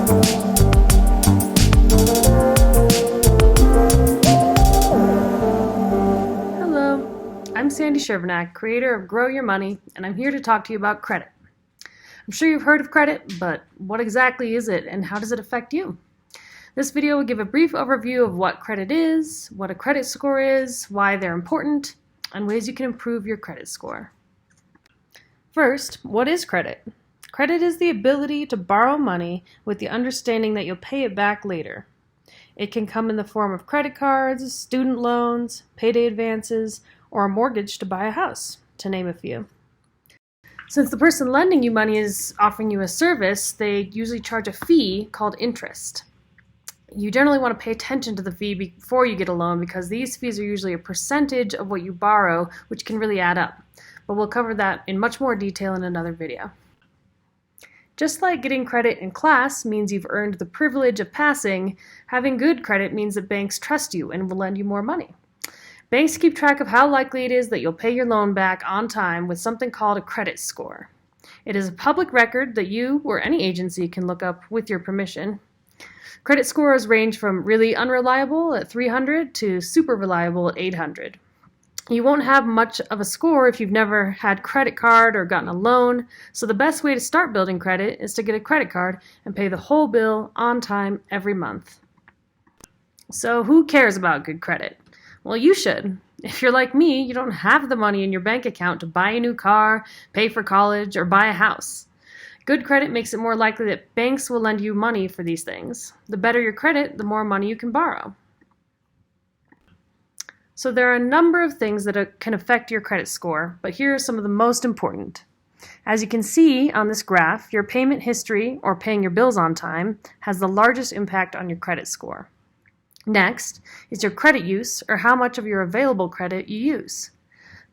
Hello, I'm Sandy Shervanack, creator of Grow Your Money, and I'm here to talk to you about credit. I'm sure you've heard of credit, but what exactly is it and how does it affect you? This video will give a brief overview of what credit is, what a credit score is, why they're important, and ways you can improve your credit score. First, what is credit? Credit is the ability to borrow money with the understanding that you'll pay it back later. It can come in the form of credit cards, student loans, payday advances, or a mortgage to buy a house, to name a few. Since the person lending you money is offering you a service, they usually charge a fee called interest. You generally want to pay attention to the fee before you get a loan because these fees are usually a percentage of what you borrow, which can really add up. But we'll cover that in much more detail in another video. Just like getting credit in class means you've earned the privilege of passing, having good credit means that banks trust you and will lend you more money. Banks keep track of how likely it is that you'll pay your loan back on time with something called a credit score. It is a public record that you or any agency can look up with your permission. Credit scores range from really unreliable at 300 to super reliable at 800. You won't have much of a score if you've never had a credit card or gotten a loan, so the best way to start building credit is to get a credit card and pay the whole bill on time every month. So who cares about good credit? Well, you should. If you're like me, you don't have the money in your bank account to buy a new car, pay for college, or buy a house. Good credit makes it more likely that banks will lend you money for these things. The better your credit, the more money you can borrow. So there are a number of things that can affect your credit score, but here are some of the most important. As you can see on this graph, your payment history, or paying your bills on time, has the largest impact on your credit score. Next is your credit use, or how much of your available credit you use.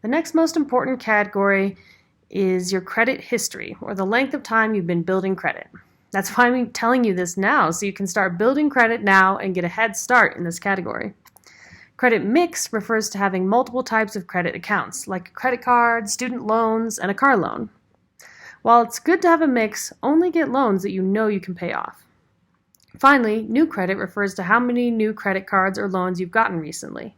The next most important category is your credit history, or the length of time you've been building credit. That's why I'm telling you this now, so you can start building credit now and get a head start in this category. Credit mix refers to having multiple types of credit accounts, like a credit card, student loans, and a car loan. While it's good to have a mix, only get loans that you know you can pay off. Finally, new credit refers to how many new credit cards or loans you've gotten recently.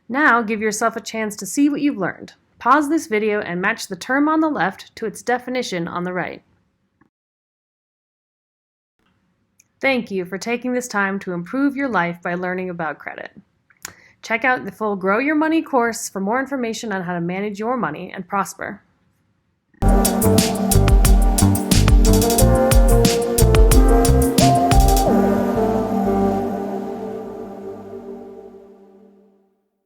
Now give yourself a chance to see what you've learned. Pause this video and match the term on the left to its definition on the right. Thank you for taking this time to improve your life by learning about credit. Check out the full Grow Your Money course for more information on how to manage your money and prosper.